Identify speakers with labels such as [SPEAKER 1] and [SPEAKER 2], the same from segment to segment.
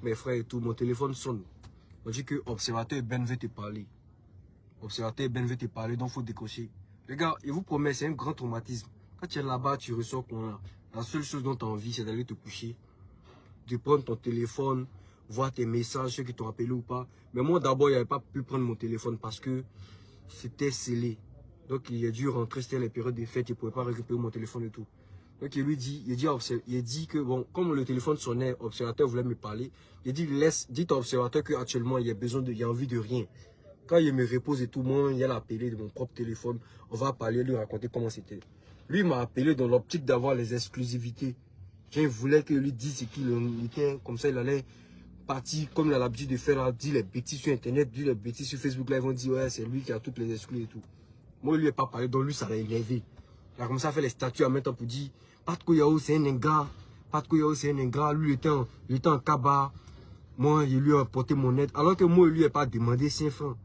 [SPEAKER 1] mes frères et tout, mon téléphone sonne. On dit que observateur Ben veut te parler. Observateur Ben veut te parler, donc il faut décocher. Les gars, je vous promets, c'est un grand traumatisme. Quand tu es là-bas, tu ressors qu'on a. La seule chose dont tu as envie, c'est d'aller te coucher, de prendre ton téléphone, voir tes messages, ceux qui t'ont appelé ou pas. Mais moi, d'abord, il n'avais pas pu prendre mon téléphone parce que c'était scellé. Donc, il a dû rentrer, c'était les périodes des fêtes, il ne pouvait pas récupérer mon téléphone et tout. Donc, il dit que, bon, comme le téléphone sonnait, l'observateur voulait me parler, il dit, dites à l'observateur qu'actuellement, il a envie de rien. Quand il me repose et tout, moi, il y a l'appelé de mon propre téléphone, on va parler, lui raconter comment c'était. Lui, il m'a appelé dans l'optique d'avoir les exclusivités. Je voulais que lui dise ce qu'il était, comme ça, il allait partir, comme il a l'habitude de faire, là, dire les bêtises sur Internet, dire les bêtises sur Facebook, là, ils vont dire, ouais, c'est lui qui a toutes les exclus et tout. Moi, lui, il n'a pas parlé, donc lui, ça l'a énervé. Il a commencé à faire les statuts en même temps pour dire, Patko Yao, c'est un ingrat. Patko Yao, c'est un ingrat. Lui, il était en cabas. Moi, il lui a apporté mon aide. Alors que moi, il lui a pas demandé 5 francs.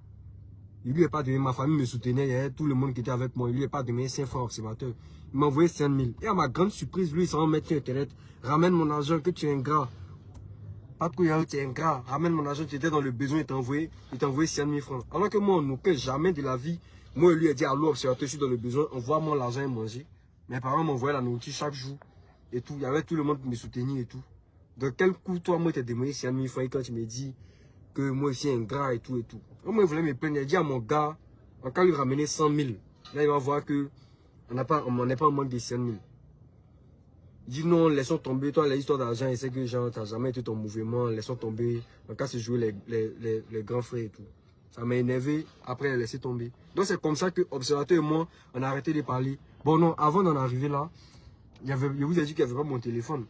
[SPEAKER 1] Il lui a pas donné, ma famille me soutenait, il y avait tout le monde qui était avec moi. Il lui a pas donné 5 francs observateur. Il m'a envoyé 5 000. Et à ma grande surprise, lui, il s'en va mettre sur Internet. Ramène mon argent, que tu es ingrat. Patko Yao, tu es ingrat. Ramène mon argent, tu étais dans le besoin, il t'a envoyé 5 000 francs. Alors que moi, on n'aucun jamais de la vie. Moi, il lui a dit, allô, observateur, je suis dans le besoin, envoie-moi l'argent et manger. Mes parents m'envoyaient la nourriture chaque jour. Et tout. Il y avait tout le monde qui me soutenait et tout. De quel coup, toi, moi, t'as demandé 5 000 francs quand tu me dis que moi, je suis ingrat et tout et tout. Moi, il voulait me plaindre. Il a dit à mon gars, en cas lui ramener 100 000, là, il va voir que on n'est pas en manque de 5 000. Il dit non, laissons tomber. Toi, l'histoire d'argent, il sait que genre, tu n'as jamais été ton mouvement. Laissons tomber. En cas, c'est jouer les grands frères et tout. Ça m'a énervé. Après, il a laissé tomber. Donc, c'est comme ça que Observateur et moi, on a arrêté de parler. Bon, non, avant d'en arriver là, je vous ai dit qu'il n'y avait pas mon téléphone.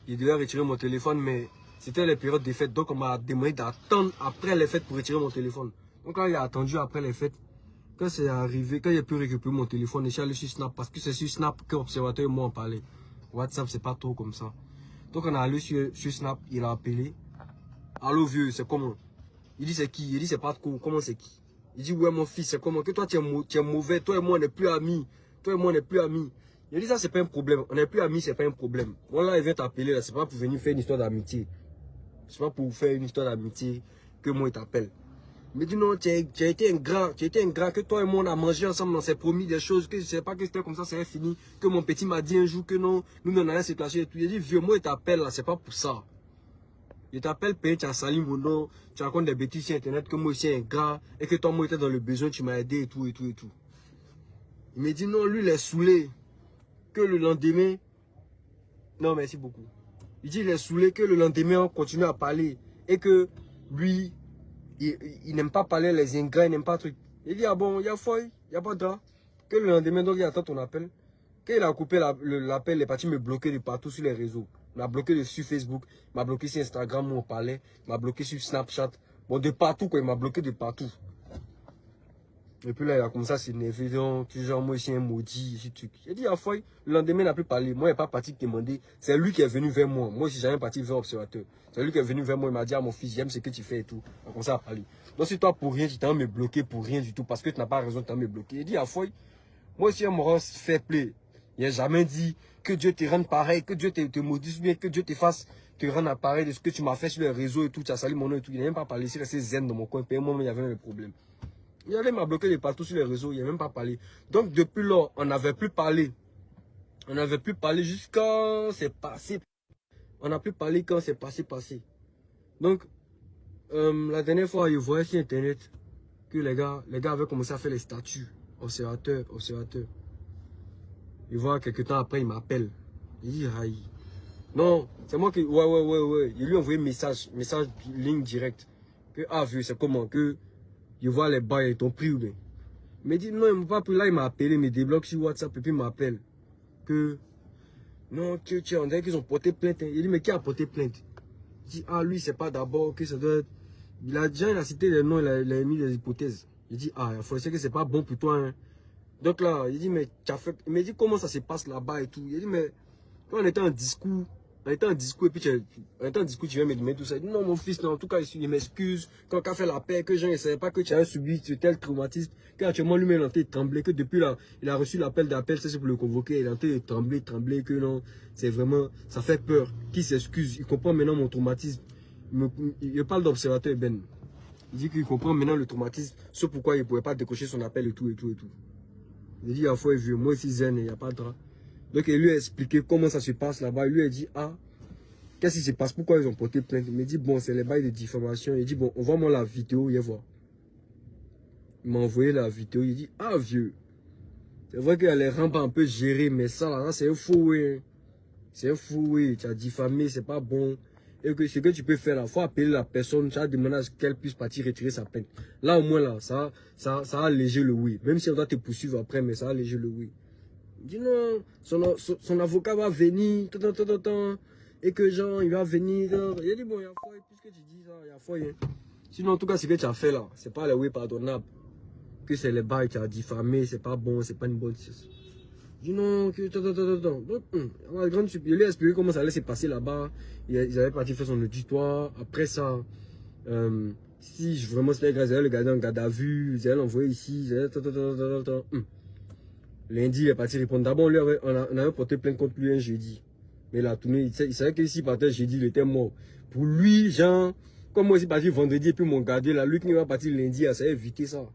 [SPEAKER 1] Il devait retirer mon téléphone, mais c'était les périodes des fêtes. Donc, on m'a demandé d'attendre après les fêtes pour retirer mon téléphone. Donc, là, il a attendu après les fêtes. Quand c'est arrivé, quand il a pu récupérer mon téléphone, je suis allé sur Snap. Parce que c'est sur Snap que l'observateur et moi on parlait. WhatsApp, c'est pas trop comme ça. Donc, on est allé sur Snap, il a appelé. Allô, vieux, c'est comment? Il dit, c'est qui? Il dit, c'est pas trop. Comment c'est qui? Il dit, ouais, mon fils, c'est comment? Que toi, tu es mauvais. Toi et moi, on n'est plus amis. Toi et moi, on n'est plus amis. Il dit, ça, c'est pas un problème. On n'est plus amis, c'est pas un problème. Moi, là, il vient t'appeler, là. C'est pas pour venir faire une histoire d'amitié. C'est pas pour faire une histoire d'amitié que moi, il t'appelle. Il me dit, non, tu as été ingrat. Tu as été ingrat. Que toi et moi, on a mangé ensemble. On s'est promis des choses. Que je sais pas que c'était comme ça, c'est fini. Que mon petit m'a dit un jour que non. Nous, on allait se clasher et tout. Il dit, vieux, moi, il t'appelle, là. C'est pas pour ça. Il t'appelle, tu as sali mon nom, tu racontes des bêtises sur Internet, que moi aussi un gars, et que toi, moi, j'étais dans le besoin, tu m'as aidé et tout, et tout, et tout. Il me dit non, lui, il est saoulé, que le lendemain, non, merci beaucoup. Il dit il est saoulé, que le lendemain, on continue à parler, et que lui, il n'aime pas parler les ingrats, il n'aime pas truc. Il dit, ah bon, il y a feuille, il n'y a pas de drap. Que le lendemain, donc, il attend ton appel. Quand il a coupé l'appel, il est parti me bloquer de partout sur les réseaux. Il m'a bloqué sur Facebook, il m'a bloqué sur Instagram où on parlait, il m'a bloqué sur Snapchat. Bon, de partout, quoi, il m'a bloqué de partout. Et puis là, il a commencé à s'énerver, donc, genre, moi, je suis un maudit, ce truc. J'ai dit, ah, foi, le lendemain, il n'a plus parlé. Moi, il n'est pas parti te demander. C'est lui qui est venu vers moi. Moi, je suis jamais parti vers l'observateur. C'est lui qui est venu vers moi, il m'a dit, ah, mon fils, j'aime ce que tu fais et tout. On a commencé à parler. Donc, si toi, pour rien, tu t'as me bloquer pour rien du tout, parce que tu n'as pas raison de me bloquer. Il dit, ah, foi, moi, si on me rend fair play, il n'a jamais dit que Dieu te rende pareil, que Dieu te maudisse bien, que Dieu te fasse te rendre pareil de ce que tu m'as fait sur les réseaux et tout, tu as sali mon nom et tout. Il n'a même pas parlé, il resté zen dans mon coin. Puis, moi, il y avait un problème. Il allait m'a bloqué de partout sur les réseaux, il n'a même pas parlé. Donc, depuis là, on n'avait plus parlé. On n'avait plus parlé jusqu'à c'est passé. On n'a plus parlé quand c'est passé. Donc, la dernière fois, je voyais sur Internet que les gars avaient commencé à faire les statuts. Observateur. Il voit quelques temps après, il m'appelle. Il dit, aïe. Non, c'est moi qui. Ouais. Il lui a envoyé message ligne directe. Que, ah, vieux, c'est comment? Que, il voit les bails, ils t'ont pris ou bien. Il me dit, non, il m'a pas pris. Là, il m'a appelé, il me débloque sur WhatsApp et puis il m'appelle. Que, non, on dirait qu'ils ont porté plainte. Il dit, mais qui a porté plainte? Il dit, ah, lui, c'est pas d'abord, que ça doit être. Il a cité les noms, il a mis des hypothèses. Il dit, ah, il faut essayer que c'est pas bon pour toi, hein. Donc là, il dit, mais tu as fait. Il me dit, comment ça se passe là-bas et tout. Il dit, mais quand on était en discours, en étant en discours, et puis en étant en discours, tu viens me demander tout ça. Non, mon fils, non, en tout cas, il m'excuse. Quand il a fait la paix, que Jean ne savait pas que tu avais subi tel traumatisme, qu'actuellement lui-même, il est en train de trembler, que depuis là, il a reçu l'appel d'appel, c'est pour le convoquer, il est en train de trembler, que non, c'est vraiment, ça fait peur. Qu'il s'excuse, il comprend maintenant mon traumatisme. Il parle d'observateur Ben. Il dit qu'il comprend maintenant le traumatisme, ce pourquoi il ne pouvait pas décocher son appel et tout. Il dit, il y a fois, vieux, moi aussi zen, il n'y a pas de drap. Donc il lui a expliqué comment ça se passe là-bas. Il lui a dit, ah, qu'est-ce qui se passe? Pourquoi ils ont porté plainte? Il m'a dit, bon, c'est les bails de diffamation. Il dit, bon, envoie-moi la vidéo, il voir. Il m'a envoyé la vidéo. Il dit, ah, vieux. C'est vrai qu'elle est rampe un peu gérée, mais ça, là, c'est un fou, oui. C'est un fou, oui. Tu as diffamé, c'est pas bon. Et que ce que tu peux faire, il faut appeler la personne, tu as demandé à ce qu'elle puisse partir retirer sa plainte. Là, au moins, là, ça a allégé le oui. Même si on doit te poursuivre après, mais ça a allégé le oui. Il dit non, son avocat va venir, et que Jean, il va venir. Il a dit bon, il y a foi, puisque tu dis ça, il y a foi. Hein. Sinon, en tout cas, ce que tu as fait là, c'est pas le oui pardonnable. Que c'est les bails, tu as diffamé, c'est pas bon, c'est pas une bonne chose. Il dit non, que je lui ai expliqué comment ça allait se passer là-bas. Ils avaient parti faire son auditoire. Après ça, si vraiment c'était grave, ils allaient le garder en garde à vue, ils allaient l'envoyer ici, ils allaient Lundi, il est parti répondre. D'abord, on avait porté plainte contre lui un jeudi. Mais il a tourné, il savait que s'il partait jeudi, il était mort. Pour lui, genre, comme moi, je suis parti vendredi et puis mon gardé, là, lui qui va partir lundi, ça a évité ça.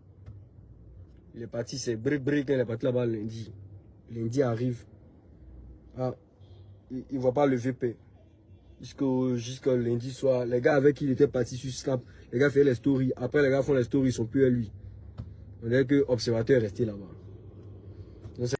[SPEAKER 1] Il est parti, c'est break, il est parti là-bas lundi. Lundi arrive. Ah, il ne voit pas le VP. Jusqu'au lundi soir. Les gars avec qui il était parti sur Snap, les gars faisaient les stories. Après, les gars font les stories, ils sont plus à lui. On dirait que l'observateur est resté là-bas.